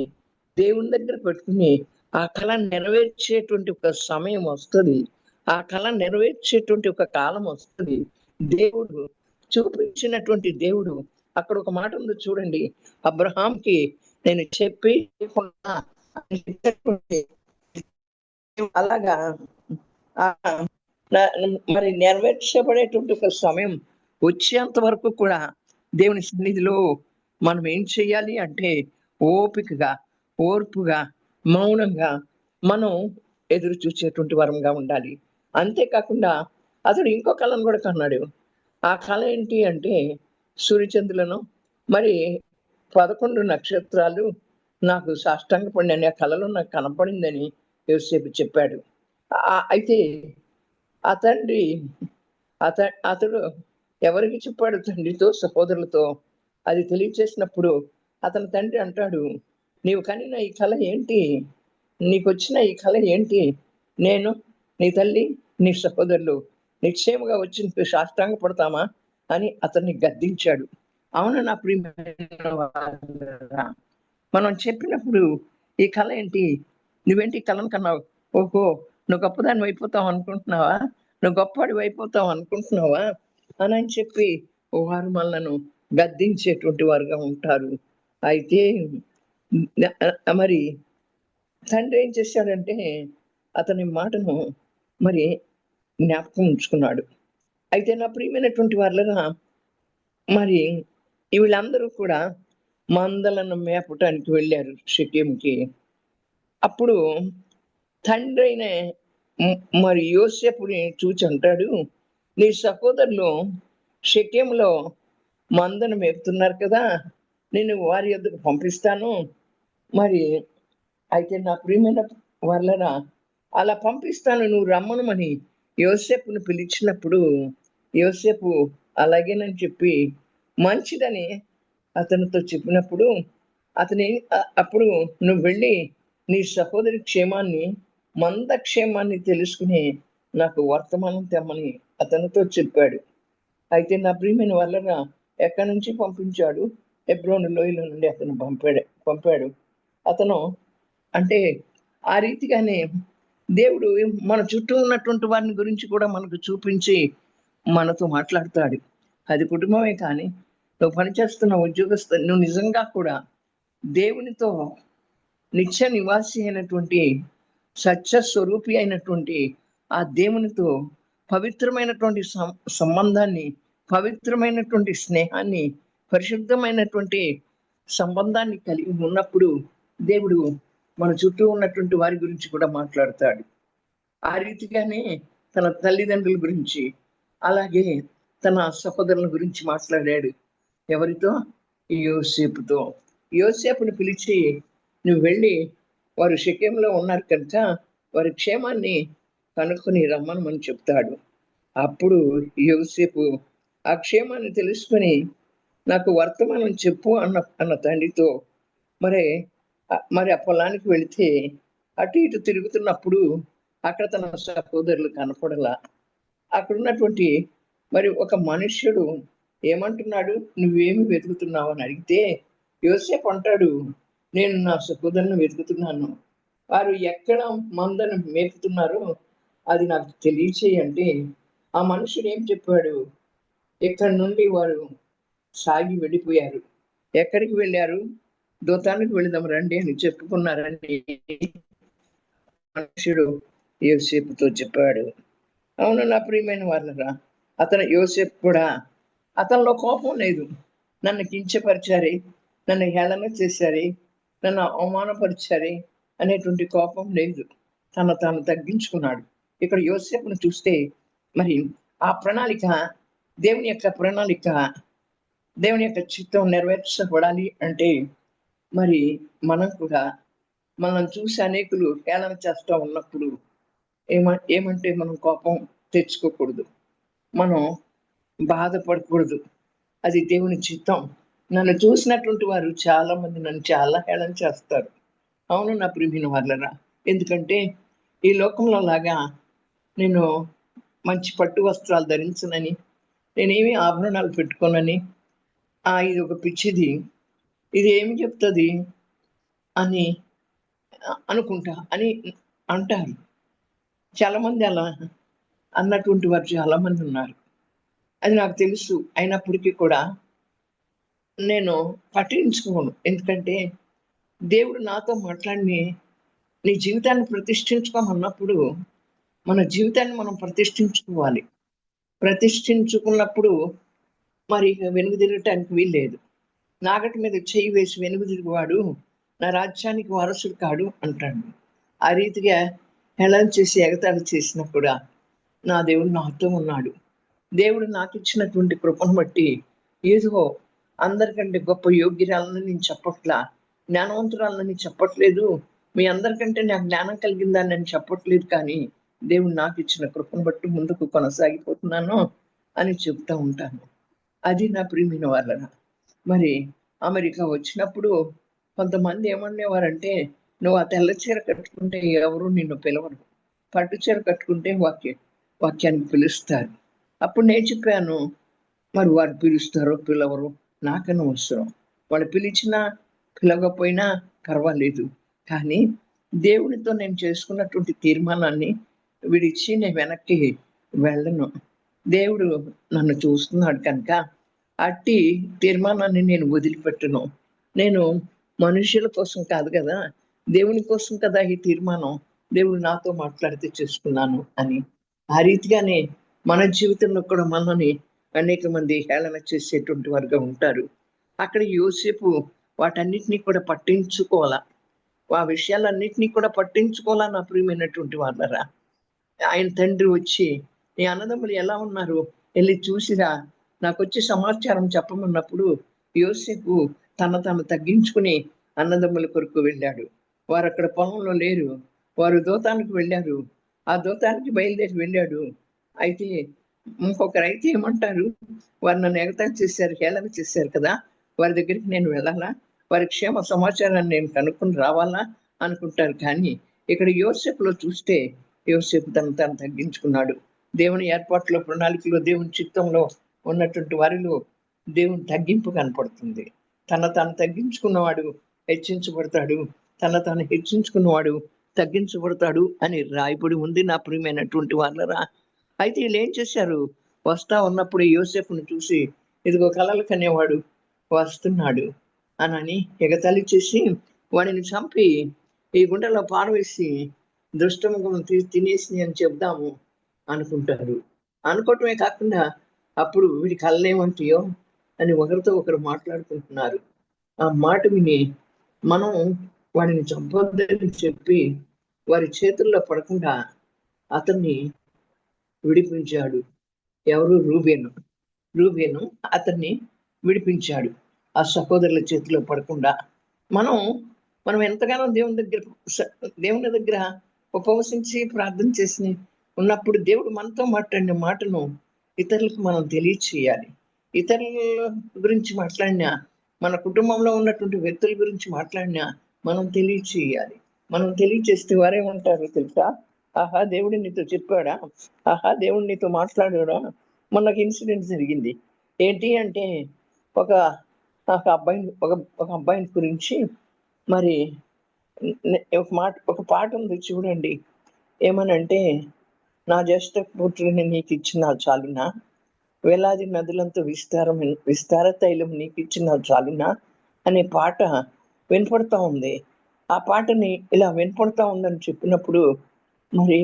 దేవుని దగ్గర పెట్టుకుని ఆ కళ నెరవేర్చేటువంటి ఒక సమయం వస్తుంది. ఆ కళ నెరవేర్చేటువంటి ఒక కాలం వస్తుంది. దేవుడు చూపించినటువంటి దేవుడు అక్కడ ఒక మాట ఉంది చూడండి, అబ్రహాంకి నేను చెప్పి అలాగా మరి నెరవేర్చబడేటువంటి ఒక సమయం వచ్చేంత వరకు కూడా దేవుని సన్నిధిలో మనం ఏం చేయాలి అంటే ఓపికగా, ఓర్పుగా, మౌనంగా మనం ఎదురు చూసేటువంటి వరంగా ఉండాలి. అంతేకాకుండా అతడు ఇంకో కలను కూడా కన్నాడు. ఆ కల ఏంటి అంటే సూర్యచంద్రులను మరి 11 నక్షత్రాలు నాకు సాష్టాంగపడినని ఆ కలలో నాకు కనపడిందని యోసేపు చెప్పాడు. అయితే ఆ తండ్రి అతడు ఎవరికి చెప్పాడు? తండ్రితో, సహోదరులతో. అది తెలియచేసినప్పుడు అతని తండ్రి అంటాడు, నీవు కనిన ఈ కల ఏంటి? నీకొచ్చిన ఈ కల ఏంటి? నేను, నీ తల్లి, నీ సహోదరులు నిశ్చయముగా వచ్చి నీకు సాష్టాంగ పడతామా అని అతన్ని గద్దించాడు. అవును నా ప్రియమైన వారలారా, మనం చెప్పినప్పుడు ఈ కళ ఏంటి? నువ్వేంటి ఈ కలను కన్నావు? ఓహో! నువ్వు గొప్పదానివి అయిపోతావు అనుకుంటున్నావా? నువ్వు గొప్పవాడివి అయిపోతావు అనుకుంటున్నావా? అని చెప్పి వారు మనలను గద్దించేటువంటి వారుగా ఉంటారు. అయితే మరి తండ్రి ఏం చేశాడంటే అతని మాటను మరి జ్ఞాపకం ఉంచుకున్నాడు. అయితే నా ప్రియమైనటువంటి వాళ్ళగా మరి వీళ్ళందరూ కూడా మందలను మేపటానికి వెళ్ళారు షెకెంకి. అప్పుడు తండ్రైన మరి యోసేపుని చూచి అంటాడు, నీ సహోదరులు షెకెంలో మందను మేపుతున్నారు కదా, నేను వారి యొద్దకు పంపిస్తాను. మరి అయితే నా ప్రియమైన వాళ్ళరా అలా పంపిస్తాను, నువ్వు రమ్మనమని యోసేపును పిలిచినప్పుడు యోసేపు అలాగేనని చెప్పి మంచిదని అతనితో చెప్పినప్పుడు అప్పుడు నువ్వు వెళ్ళి నీ సహోదరి క్షేమాన్ని, మంద క్షేమాన్ని తెలుసుకుని నాకు వర్తమానం తెమ్మని అతనితో చెప్పాడు. అయితే నా ప్రియమైన వాళ్ళగా ఎక్కడి నుంచి పంపించాడు? హెబ్రోను లోయలో నుండి అతను పంపాడు. అతను అంటే ఆ రీతిగానే దేవుడు మన చుట్టూ ఉన్నటువంటి వారిని గురించి కూడా మనకు చూపించి మనతో మాట్లాడతాడు. అది కుటుంబమే కానీ నువ్వు పనిచేస్తున్న ఉద్యోగస్తు నువ్వు నిజంగా కూడా దేవునితో నిత్య నివాసి అయినటువంటి సత్య స్వరూపి అయినటువంటి ఆ దేవునితో పవిత్రమైనటువంటి సంబంధాన్ని, పవిత్రమైనటువంటి స్నేహాన్ని, పరిశుద్ధమైనటువంటి సంబంధాన్ని కలిగి ఉన్నప్పుడు దేవుడు మన చుట్టూ ఉన్నటువంటి వారి గురించి కూడా మాట్లాడతాడు. ఆ రీతిగానే తన తల్లిదండ్రుల గురించి, అలాగే తన సహోదరుల గురించి మాట్లాడాడు. ఎవరితో? యోసేపుతో. యోసేపుని పిలిచి నువ్వు వెళ్ళి వారు షెకెంలో ఉన్నారు కనుక వారి క్షేమాన్ని కనుక్కొని రమ్మనమని చెప్తాడు. అప్పుడు యోసేపు ఆ క్షేమాన్ని తెలుసుకొని నాకు వర్తమానం చెప్పు అన్న తండ్రితో మరి ఆ పొలానికి వెళితే అటు ఇటు తిరుగుతున్నప్పుడు అక్కడ తన సహోదరులు కనపడలా. అక్కడ ఉన్నటువంటి మరి ఒక మనుష్యుడు ఏమంటున్నాడు, నువ్వేమి వెతుకుతున్నావు అని అడిగితే యోసేపు అంటాడు, నేను నా సహోదరులను వెతుకుతున్నాను. వారు ఎక్కడ మందను మేపుతున్నారో అది నాకు తెలియచేయండి. ఆ మనుషుడు ఏం చెప్పాడు, ఇక్కడి నుండి వారు సాగి వెళ్ళిపోయారు. ఎక్కడికి వెళ్ళారు? దూతానికి వెళదాం రండి అని చెప్పుకున్నారని మనుషుడు యోసేపుతో చెప్పాడు. అవును నా ప్రియమైన వాళ్ళరా, అతను యోసేపు కూడా అతనిలో కోపం లేదు. నన్ను కించపరిచారే, నన్ను హేళన చేశారే, నన్ను అవమానపరిచారే అనేటువంటి కోపం లేదు. తాను తగ్గించుకున్నాడు. ఇక్కడ యోసేపును చూస్తే మరి ఆ ప్రణాళిక, దేవుని యొక్క ప్రణాళిక, దేవుని యొక్క చిత్తం నెరవేర్చబడాలి అంటే మరి మనం కూడా మనం చూసి అనేకులు హేళన చేస్తూ ఉన్నప్పుడు ఏమంటే మనం కోపం తెచ్చుకోకూడదు, మనం బాధపడకూడదు. అది దేవుని చిత్తం. నన్ను చూసినటువంటి వారు చాలా మంది నన్ను చాలా హేళన చేస్తారు. అవును నా ప్రియమైన వాళ్ళరా, ఎందుకంటే ఈ లోకంలో లాగా నేను మంచి పట్టు వస్త్రాలు ధరించనని, నేనేమి ఆభరణాలు పెట్టుకోనని, ఇది ఒక పిచ్చిది, ఇది ఏమి చెప్తుంది అని అనుకుంటా అని అంటారు. చాలామంది అలా అన్నటువంటి వారు చాలామంది ఉన్నారు. అది నాకు తెలుసు. అయినప్పటికీ కూడా నేను పట్టించుకోను. ఎందుకంటే దేవుడు నాతో మాట్లాడి నీ జీవితాన్ని ప్రతిష్ఠించుకోమన్నప్పుడు మన జీవితాన్ని మనం ప్రతిష్ఠించుకోవాలి. ప్రతిష్ఠించుకున్నప్పుడు మరి వెనుదిరగటానికి వీల్లేదు. నాగటి మీద చెయ్యి వేసి వెనుదిరుగువాడు నా రాజ్యానికి వారసుడు కాడు అంటాడు. ఆ రీతిగా హేళన చేసి ఎగతాళి చేసినా కూడా నా దేవుడు నాతో ఉన్నాడు. దేవుడు నాకు ఇచ్చినటువంటి కృపను బట్టి ఏదో అందరికంటే గొప్ప యోగ్యురాలని నేను చెప్పట్లా, జ్ఞానవంతురాలని చెప్పట్లేదు, మీ అందరికంటే నాకు జ్ఞానం కలిగిందని నేను చెప్పట్లేదు, కానీ దేవుడు నాకు ఇచ్చిన కృపను బట్టి ముందుకు కొనసాగిపోతున్నాను అని చెప్తా ఉంటాను. అది నా ప్రియమైన వాళ్ళ. మరి అమెరికా వచ్చినప్పుడు కొంతమంది ఏమనేవారంటే, నువ్వు ఆ తెల్ల చీర కట్టుకుంటే ఎవరు నిన్ను పిలవరు, పట్టు చీర కట్టుకుంటే వాక్యానికి పిలుస్తారు. అప్పుడు నేను చెప్పాను, మరి వారు పిలుస్తారో పిలవరు నాకనవసరం, వాళ్ళు పిలిచినా పిలవకపోయినా పర్వాలేదు, కానీ దేవునితో నేను చేసుకున్నటువంటి తీర్మానాన్ని విడిచి నేను వెనక్కి వెళ్ళను. దేవుడు నన్ను చూస్తున్నాడు కనుక అట్టి తీర్మానాన్ని నేను వదిలిపెట్టను. నేను మనుషుల కోసం కాదు కదా, దేవుని కోసం కదా ఈ తీర్మానం, దేవుడు నాతో మాట్లాడితే చేసుకున్నాను అని. ఆ రీతిగానే మన జీవితంలో కూడా మనని అనేక మంది హేళన చేసేటువంటి వారుగా ఉంటారు. అక్కడ యోసేపు వాటన్నిటినీ కూడా పట్టించుకోవాలా, ఆ విషయాలన్నిటినీ కూడా పట్టించుకోవాలా నా ప్రియమైనటువంటి వాళ్ళరా. ఆయన తండ్రి వచ్చి, నీ అన్నదమ్ములు ఎలా ఉన్నారు, వెళ్ళి చూసిరా, నాకొచ్చి సమాచారం చెప్పమన్నప్పుడు యోసేపు తను తగ్గించుకుని అన్నదమ్ముల కొరకు వెళ్ళాడు. వారు అక్కడ పొలంలో లేరు, వారు దూతానికి వెళ్ళారు. ఆ దూతానికి బయలుదేరి వెళ్ళాడు. అయితే ఇంకొకరైతే ఏమంటారు, వారు నన్ను ఎగతాళి చేశారు, హేళన చేశారు కదా, వారి దగ్గరికి నేను వెళ్ళాలా, వారి క్షేమ సమాచారాన్ని నేను కనుక్కొని రావాలా అనుకుంటారు. కానీ ఇక్కడ యోసేపులో చూస్తే యోసేపు తను తగ్గించుకున్నాడు. దేవుని ఏర్పాట్లో, ప్రణాళికలో, దేవుని చిత్తంలో ఉన్నటువంటి వారిలో దేవుని తగ్గింపు కనపడుతుంది. తను తగ్గించుకున్నవాడు హెచ్చించబడతాడు, తను హెచ్చించుకున్నవాడు తగ్గించబడతాడు అని రాయబడి ఉంది నా ప్రియమైనటువంటి వాళ్ళరా. అయితే వీళ్ళు ఏం చేశారు, వస్తా ఉన్నప్పుడు యోసేపును చూసి, ఇదిగో కలలు కనేవాడు వస్తున్నాడు అని ఎగతాళి చేసి వాడిని చంపి ఈ గుండెలో పారవేసి దుష్టముఖం తినేసి అని చెప్దాము అనుకుంటారు. అనుకోవటమే కాకుండా అప్పుడు వీడి కళ్ళేమంటాయో అని ఒకరితో ఒకరు మాట్లాడుకుంటున్నారు. ఆ మాట విని మనం వాడిని చంపొద్దని చెప్పి వారి చేతుల్లో పడకుండా అతన్ని విడిపించాడు. ఎవరు? రూబేను అతన్ని విడిపించాడు ఆ సహోదరుల చేతిలో పడకుండా. మనం ఎంతగానో దేవుని దగ్గర ఉపవసించి ప్రార్థన చేసి ఉన్నప్పుడు దేవుడు మనతో మాట్లాడిన మాటను ఇతరులకు మనం తెలియచేయాలి. ఇతరుల గురించి మాట్లాడినా, మన కుటుంబంలో ఉన్నటువంటి వ్యక్తుల గురించి మాట్లాడినా మనం తెలియచేయాలి. మనం తెలియచేస్తే వారేమంటారు తెలుసా, ఆహా దేవుడు నీతో చెప్పాడా, ఆహా దేవుడు నీతో మాట్లాడాడా. మొన్నకి ఇన్సిడెంట్ జరిగింది. ఏంటి అంటే, ఒక అబ్బాయిని గురించి మరి ఒక పాట ఉంది చూడండి. ఏమనంటే, నా జ్యేష్ఠ పుత్రుని నీకు ఇచ్చిన చాలునా, వేలాది నదులంతా విస్తార తైలం నీకు ఇచ్చిన చాలునా అనే పాట వినపడతా ఉంది. ఆ పాటని ఇలా వినపడతా ఉందని చెప్పినప్పుడు మరి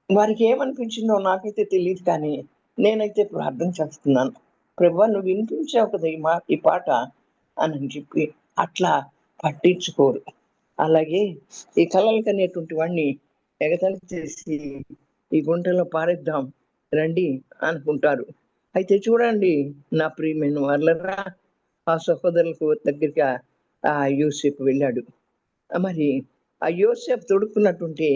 వారికి ఏమనిపించిందో నాకైతే తెలియదు, కానీ నేనైతే ప్రార్థన చేస్తున్నాను, ప్రభువా నువ్వు వినిపించావు కదా ఈ పాట అని చెప్పి. అట్లా పట్టించుకోరు. అలాగే ఈ కలలు కనేటువంటి వాడిని ఎగతాళి చేసి ఈ గుంటలో పారేద్దాం రండి అనుకుంటారు. అయితే చూడండి నా ప్రియమైన వాళ్ళరా, ఆ సహోదరులకు దగ్గరికి ఆ యోసేపు వెళ్ళాడు. మరి ఆ యోసేపు తొడుక్కున్నటువంటి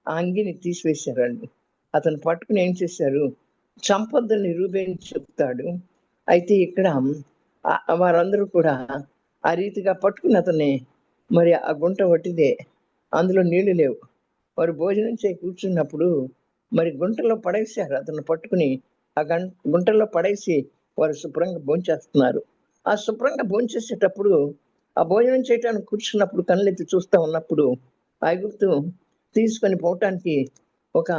ఆ అంగిని తీసివేశారండి. అతను పట్టుకుని ఏం చేశారు, చంపొద్దని రూబేన్ చెప్తాడు. అయితే ఇక్కడ వారందరూ కూడా ఆ రీతిగా పట్టుకుని అతన్ని, మరి ఆ గుంట వట్టిదే, అందులో నీళ్లు లేవు. వారు భోజనం చేయి కూర్చున్నప్పుడు మరి గుంటలో పడేశారు. అతను పట్టుకుని ఆ గుంటలో పడేసి వారు శుభ్రంగా భోంచేస్తున్నారు. ఆ శుభ్రంగా భోంచేసేటప్పుడు, ఆ భోజనం చేయటానికి కూర్చున్నప్పుడు కళ్ళెత్తి చూస్తా ఉన్నప్పుడు ఐగుప్తు తీసుకొని పోవటానికి ఒక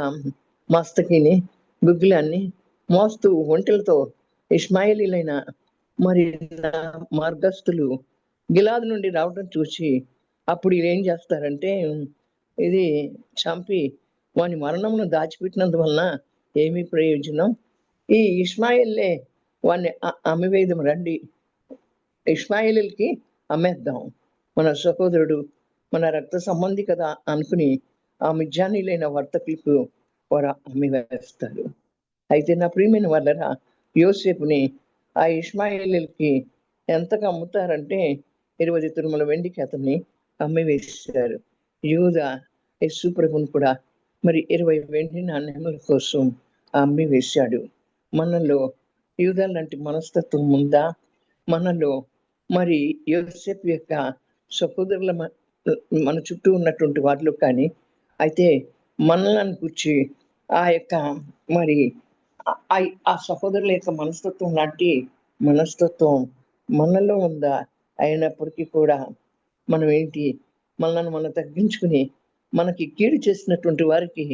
మస్తకిని గుగ్గిలాన్ని మోస్తూ ఒంటెలతో ఇష్మాయిలీలైన మరి మార్గస్థులు గిలాదు నుండి రావడం చూసి అప్పుడు ఏం చేస్తారంటే, ఇది చంపి వాని మరణమును దాచిపెట్టినందువలన ఏమీ ప్రయోజనం, ఈ ఇష్మాయిల్లే వాడిని అమ్మివేయదాం రండి, ఇష్మాయిలీలకి అమ్మేద్దాం, మన సహోదరుడు మన రక్త సంబంధి కదా అనుకుని ఆ మిజ్జానీలైన వర్తకులకు వారు అమ్మి వేస్తారు. అయితే నా ప్రియమైన వాళ్ళరా, యోసేపుని ఆ ఇష్మాయిలీలకి ఎంతగా అమ్ముతారంటే 20 తులముల వెండికి అతన్ని అమ్మి వేశారు. యూదా యేసు ప్రభువును కూడా మరి 20 వెండి నాణ్యముల కోసం అమ్మి వేశాడు. మనలో యూదా లాంటి మనస్తత్వం ఉందా? మనలో మరి యోసేపు యొక్క సహోదరుల మన చుట్టూ ఉన్నటువంటి వారిలో కానీ, అయితే మనల్ని గురించి ఆ యొక్క మరి ఆ సహోదరుల యొక్క మనస్తత్వం లాంటి మనస్తత్వం మనలో ఉందా? అయినప్పటికీ కూడా మనం ఏంటి, మనల్ని మనం తగ్గించుకుని మనకి కీడు చేసినటువంటి వారికి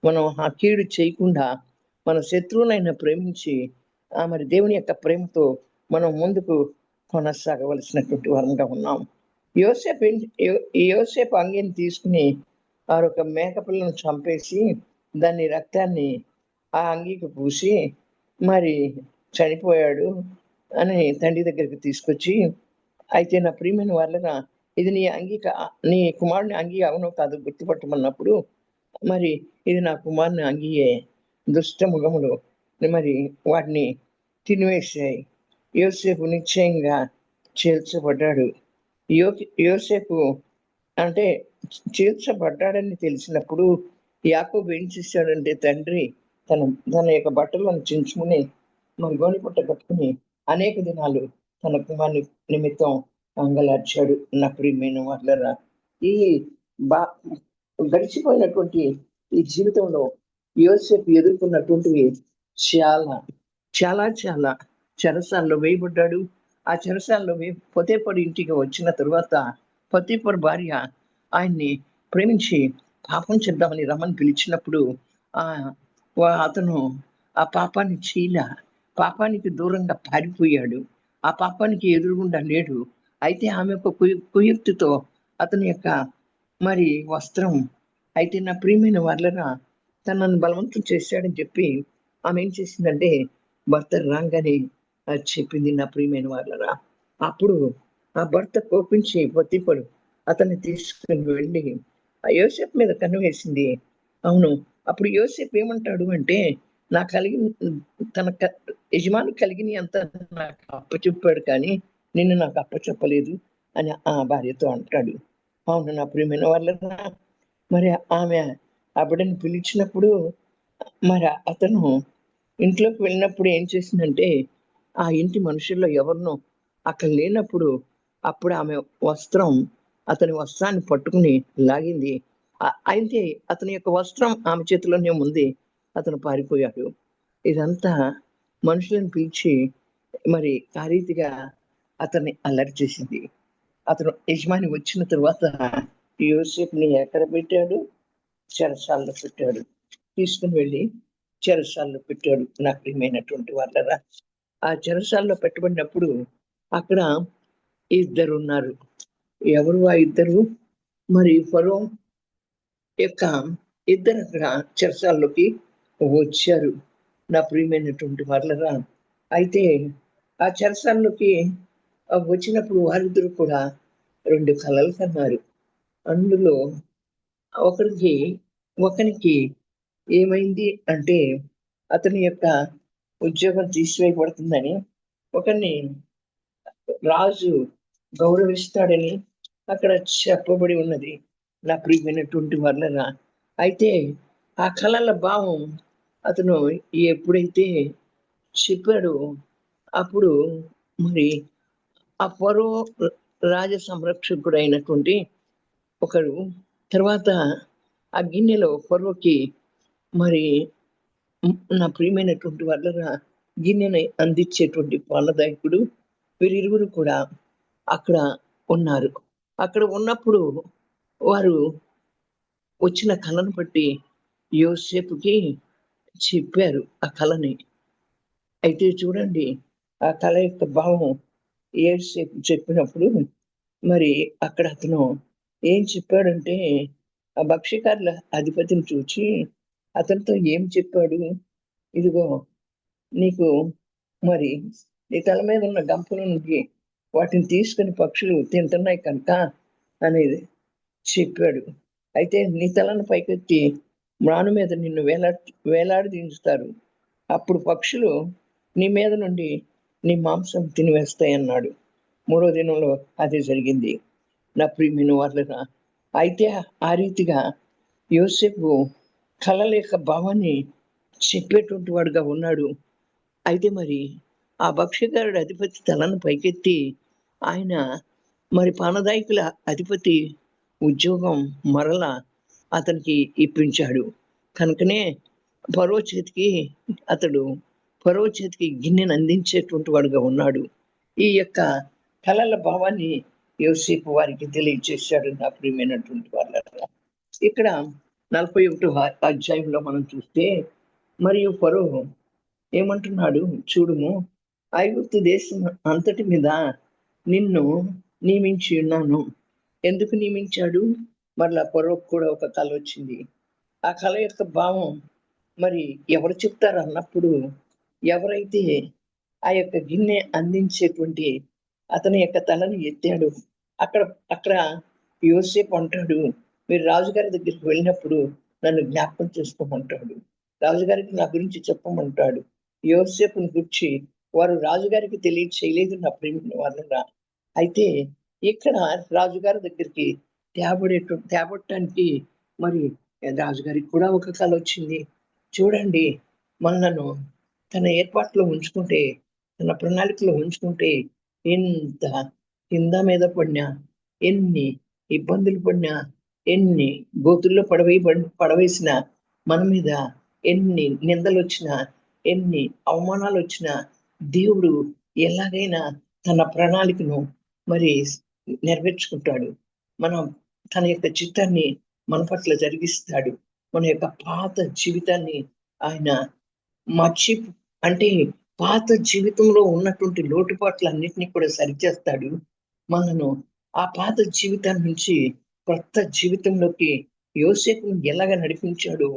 మనం ఆ కీడు చేయకుండా మన శత్రువునైనా ప్రేమించి మరి దేవుని యొక్క ప్రేమతో మనం ముందుకు కొనసాగవలసినటువంటి వారంగా ఉన్నాం. యోసేపు అంగీని తీసుకుని వారొక మేకపిల్లను చంపేసి దాని రక్తాన్ని ఆ అంగీకి పూసి మరి చనిపోయాడు అని తండ్రి దగ్గరికి తీసుకొచ్చి, అయితే నా ప్రియమైన వాళ్ళగా ఇది నీ కుమారుని అంగీ అవునో కాదు గుర్తుపట్టమన్నప్పుడు, మరి ఇది నా కుమారుని అంగీయే, దుష్ట ముఖములు మరి వాటిని తినివేసాయి. యోసేపు నిశ్చయంగా చేర్చబడ్డాడు. యోసేపు అంటే చేర్చబడ్డాడని తెలిసినప్పుడు యాకోబు ఏం చేశాడంటే, తండ్రి తన యొక్క బట్టలను చించుకుని మరి గోనెపట్ట కట్టుకుని అనేక దినాలు తన కుమారుని నిమిత్తం అంగలార్చాడు. నా ప్రియమైన వాళ్ళరా, ఈ బా గడిచిపోయినటువంటి ఈ జీవితంలో యోసేపు ఎదుర్కొన్నటువంటివి చాలా చాలా చాలా చెరసాల్లో వేయబడ్డాడు. ఆ చెరసాల్లో పొతీఫరు ఇంటికి వచ్చిన తరువాత పొతీఫరు భార్య ఆయన్ని ప్రేమించి పాపం చేద్దామని రమ్మని పిలిచినప్పుడు అతను ఆ పాపాన్ని పాపానికి దూరంగా పారిపోయాడు. ఆ పాపానికి ఎదురుగుండా లేడు. అయితే ఆమె యొక్క కుయుక్తితో అతని యొక్క మరి వస్త్రం, అయితే నా ప్రియమైన వాళ్ళరా తనను బలవంతం చేశాడని చెప్పి ఆమె ఏం చేసిందంటే భర్త రాగానే చెప్పింది. నా ప్రియమైన వాళ్ళరా, అప్పుడు ఆ భర్త కోపించి పొతీఫరు అతన్ని తీసుకుని వెళ్ళి ఆ యోసేపు మీద కన్ను వేసింది. అవును, అప్పుడు యోసేపు ఏమంటాడు అంటే, తన యజమాని కలిగిన అంత నాకు అప్పచెప్పాడు కానీ నిన్ను నాకు అప్పచెప్పలేదు అని ఆ భార్యతో అంటాడు. అవును నా ప్రియమైన వాళ్ళరా, మరి ఆమె ఆ బిడ్డని పిలిచినప్పుడు మరి అతను ఇంట్లోకి వెళ్ళినప్పుడు ఏం చేసిందంటే, ఆ ఇంటి మనుషుల్లో ఎవరినో అక్కడ లేనప్పుడు అప్పుడు ఆమె అతని వస్త్రాన్ని పట్టుకుని లాగింది. అయితే అతని యొక్క వస్త్రం ఆమె చేతిలోనే ఉంది. అతను పారిపోయాడు. ఇదంతా మనుషులను పిలిచి మరి ఆ రీతిగా అతన్ని అల్లరి చేసింది. అతను యజమాని వచ్చిన తర్వాత యోసేపుని ఎక్కడ పెట్టాడు? చెరసాల్లో పెట్టాడు. తీసుకుని వెళ్ళి చెరసాల్లో పెట్టాడు. నా ప్రియమైనటువంటి వాళ్ళరా, ఆ చెరసాల్లో పెట్టబడినప్పుడు అక్కడ ఇద్దరు ఉన్నారు. ఎవరు ఆ ఇద్దరు? మరి ఫరో యొక్క ఇద్దరు అక్కడ చెరసాల్లోకి వచ్చారు. నా ప్రియమైనటువంటి వాళ్ళరా, అయితే ఆ చెరసాల్లోకి వచ్చినప్పుడు వారిద్దరు కూడా 2 కలలు కన్నారు. అందులో ఒకరికి ఏమైంది అంటే, అతని యొక్క ఉద్యోగం తీసివేయబడుతుందని, ఒకరిని రాజు గౌరవిస్తాడని అక్కడ చెప్పబడి ఉన్నది. నా ప్రియమైనటువంటి వాళ్ళరా, అయితే ఆ కళల భావం అతను ఎప్పుడైతే చెప్పాడో అప్పుడు మరి ఆ ఫరో రాజ సంరక్షకుడు అయినటువంటి ఒకడు తర్వాత ఆ గిన్నెలో ఫరోకి మరి నా ప్రియమైనటువంటి వాళ్ళరా గిన్నెని అందించేటువంటి పాలదాయకుడు వీరిరువురు కూడా అక్కడ ఉన్నారు. అక్కడ ఉన్నప్పుడు వారు వచ్చిన కళను బట్టి యోసేపుకి చెప్పారు ఆ కళని. అయితే చూడండి, ఆ కళ యొక్క భావం యోసేపు చెప్పినప్పుడు మరి అక్కడ అతను ఏం చెప్పాడంటే, ఆ భక్ష్యకారుల అధిపతిని చూచి అతనితో ఏం చెప్పాడు? ఇదిగో నీకు మరి నీ తల మీద ఉన్న గంపల నుండి వాటిని తీసుకుని పక్షులు తింటున్నాయి కనుక అనేది చెప్పాడు. అయితే నీ తలను పైకెత్తి మ్రాను మీద నిన్ను వేలాడి దించుతారు. అప్పుడు పక్షులు నీ మీద నుండి నీ మాంసం తినివేస్తాయన్నాడు. 3వ దినంలో అదే జరిగింది. నా ప్రియమైన వాళ్ళరా, అయితే ఆ రీతిగా యోసేపు కలల యొక్క భావాన్ని చెప్పేటువంటి వాడుగా ఉన్నాడు. అయితే మరి ఆ భక్ష్యకారుడు అధిపతి తలను పైకెత్తి ఆయన మరి పానదాయకుల అధిపతి ఉద్యోగం మరల అతనికి ఇప్పించాడు. కనుకనే ఫరో చేతికి గిన్నెను అందించేటువంటి వాడుగా ఉన్నాడు. ఈ యొక్క కలల భావాన్ని యోసేపు వారికి తెలియజేశాడు. నా ప్రియమైనటువంటి వాళ్ళ ఇక్కడ 41వ అధ్యాయంలో మనం చూస్తే, మరియు ఫరో ఏమంటున్నాడు చూడుము, ఐగుప్తు దేశం అంతటి మీద నిన్ను నియమించి ఉన్నాను. ఎందుకు నియమించాడు? మరలా ఫరోకు కూడా ఒక కళ వచ్చింది. ఆ కళ యొక్క భావం మరి ఎవరు చెప్తారు అన్నప్పుడు, ఎవరైతే ఆ యొక్క గిన్నె అందించేటువంటి అతని యొక్క తలను ఎత్తాడు, అక్కడ అక్కడ యోసేపు అంటాడు, మీరు రాజుగారి దగ్గరికి వెళ్ళినప్పుడు నన్ను జ్ఞాపకం చేసుకోమంటాడు. రాజుగారికి నా గురించి చెప్పమంటాడు. యోసేపుని గురించి వారు రాజుగారికి తెలియచేయలేదు. నా ప్రేమ వాళ్ళరా, అయితే ఇక్కడ రాజుగారి దగ్గరికి తేబట్టడానికి మరి రాజుగారికి కూడా ఒక కళ వచ్చింది. చూడండి, మనలను తన ఏర్పాట్లో ఉంచుకుంటే, తన ప్రణాళికలో ఉంచుకుంటే ఎంత కింద మీద పడినా, ఎన్ని ఇబ్బందులు పడినా, ఎన్ని గోతుల్లో పడవేసిన మన మీద ఎన్ని నిందలు వచ్చినా, ఎన్ని అవమానాలు వచ్చినా, దేవుడు ఎలాగైనా తన ప్రణాళికను మరి నెరవేర్చుకుంటాడు. మనం తన యొక్క చిత్తాన్ని మన పట్ల జరిగిస్తాడు. మన యొక్క పాత జీవితాన్ని ఆయన అంటే పాత జీవితంలో ఉన్నటువంటి లోటుపాట్లన్నిటినీ కూడా సరిచేస్తాడు. మనను ఆ పాత జీవితం నుంచి కొత్త జీవితంలోకి యోసేపుని ఎలాగ నడిపించాడు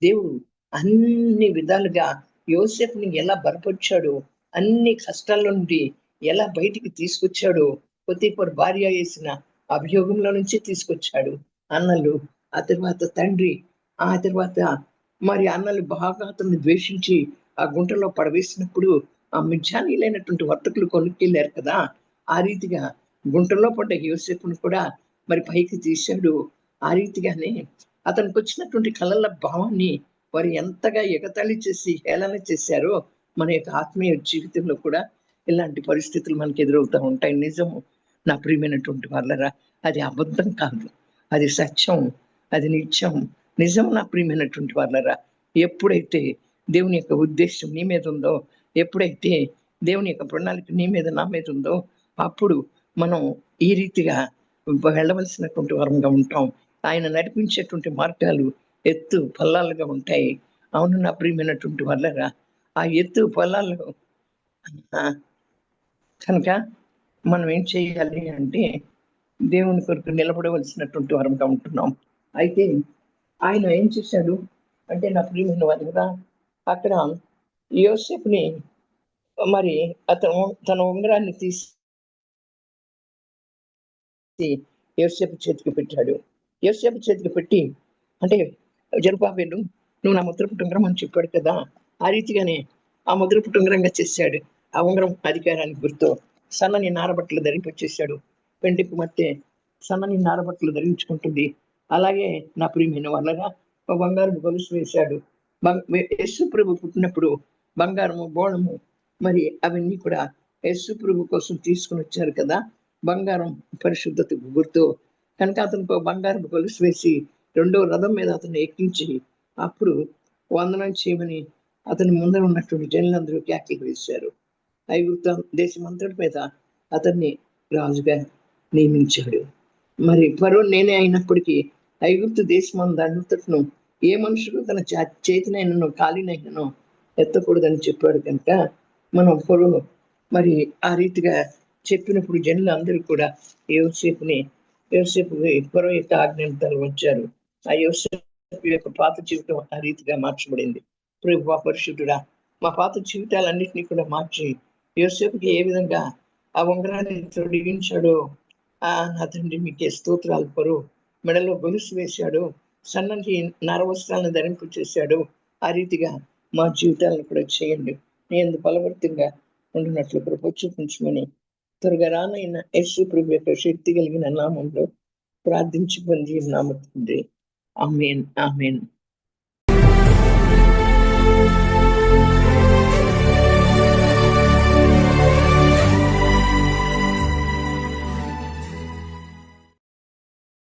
దేవుడు, అన్ని విధాలుగా యోసేపుని ఎలా బలపరిచాడు, అన్ని కష్టాల నుండి ఎలా బయటికి తీసుకొచ్చాడు, పొతీఫరు భార్య వేసిన అభియోగంలో నుంచి తీసుకొచ్చాడు. అన్నలు, ఆ తర్వాత తండ్రి, ఆ తర్వాత మరి అన్నలు బాగా అతన్ని ద్వేషించి ఆ గుంటలో పడవేసినప్పుడు ఆ మిజ్జానీలైనటువంటి వర్తకులు కొనుక్కెళ్ళారు కదా, ఆ రీతిగా గుంటలో పడ్డ యోసేపును కూడా మరి పైకి తీశాడు. ఆ రీతిగానే అతనికి వచ్చినటువంటి కళల భావాన్ని వారు ఎంతగా ఎగతాళి చేసి హేళన చేశారో, మన యొక్క ఆత్మీయ జీవితంలో కూడా ఇలాంటి పరిస్థితులు మనకి ఎదురవుతూ ఉంటాయి. నిజము నా ప్రియమైనటువంటి వాళ్ళరా, అది అబద్ధం కాదు, అది సత్యం, అది నిత్యం, నిజం. నా ప్రియమైనటువంటి వాళ్ళరా, ఎప్పుడైతే దేవుని యొక్క ఉద్దేశం నీ మీద ఉందో, ఎప్పుడైతే దేవుని యొక్క ప్రణాళిక నీ మీద నా మీద ఉందో, అప్పుడు మనం ఈ రీతిగా వెళ్ళవలసినటువంటి వారంగా ఉంటాం. ఆయన నడిపించేటువంటి మార్గాలు ఎత్తు పల్లాలుగా ఉంటాయి. అవును నా ప్రియమైనటువంటి వాళ్ళరా, ఆ ఎత్తు పల్లాలు కనుక మనం ఏం చేయాలి అంటే దేవుని కొరకు నిలబడవలసినటువంటి వారంగా ఉంటున్నాం. అయితే ఆయన ఏం చేశాడు అంటే, నా ప్రియమైన వారుగా, అక్కడ యోసేపుని మరి అతను తన ఉంగరాన్ని తీసి యోసేపు చేతికి పెట్టాడు. యోసేపు చేతికి పెట్టి, అంటే జరుబాబేలు, నువ్వు నా ముద్రపుట్టు ఉంగరం అని చెప్పాడు కదా, ఆ రీతిగానే ఆ ముద్రపుట్టు ఉంగరంగా చేశాడు. ఆ ఉంగరం అధికారానికి గుర్తు. సన్నని నారబట్టలు ధరింపచేశాడు. పెండి కుమార్తె సన్నని నారబట్టలు ధరించుకుంటుంది. అలాగే నా ప్రియమైన వాళ్ళగా బంగారం గొలుసు వేశాడు. యేసు ప్రభు పుట్టినప్పుడు బంగారము, బోళము మరి అవన్నీ కూడా యేసు ప్రభు కోసం తీసుకుని వచ్చారు కదా, బంగారం పరిశుద్ధతకు గుర్తు. కనుక అతనికి బంగారం గొలుసు వేసి 2వ రథం మీద అతను ఎక్కించి అప్పుడు వందనం చేయమని అతని ముందర ఉన్నటువంటి జనులందరూ కేకలు వేశారు. ఐగుప్తు దేశం అంతటి మీద అతన్ని రాజుగా నియమించాడు. మరి ఫరో నేనే అయినప్పటికీ ఐగుప్తు దేశం అంతటను ఏ మనుషుడు తన చేతినైనను కాలినైనను ఎత్తకూడదని చెప్పాడు. కనుక మనం ఫరో మరి ఆ రీతిగా చెప్పినప్పుడు జనులు అందరూ కూడా యోసేపు ఫరో యొక్క ఆజ్ఞలు వచ్చారు. ఆ యోసేపు యొక్క పాత జీవితం ఆ రీతిగా మార్చబడింది. ప్రభు పరిశుద్ధుడా, మా పాత జీవితాలన్నింటినీ కూడా మార్చి యోసేపుకి ఏ విధంగా ఆ ఉంగరాన్ని తొడిగించాడో, నా తండ్రి మీకే స్తోత్రాలు పరు మెడలో గొలుసు వేశాడు, సన్నటి నరవస్త్రాలను ధరింపు చేశాడు. ఆ రీతిగా మా జీవితాలను కూడా చేయండి. నేను బలవర్తంగా ఉండినట్లు కృప చూపించమని త్వరగా రానైన యేసు ప్రభు యొక్క శక్తి కలిగిన నామంలో ప్రార్థించి పొంది నామ తండ్రి. ఆమేన్, ఆమేన్.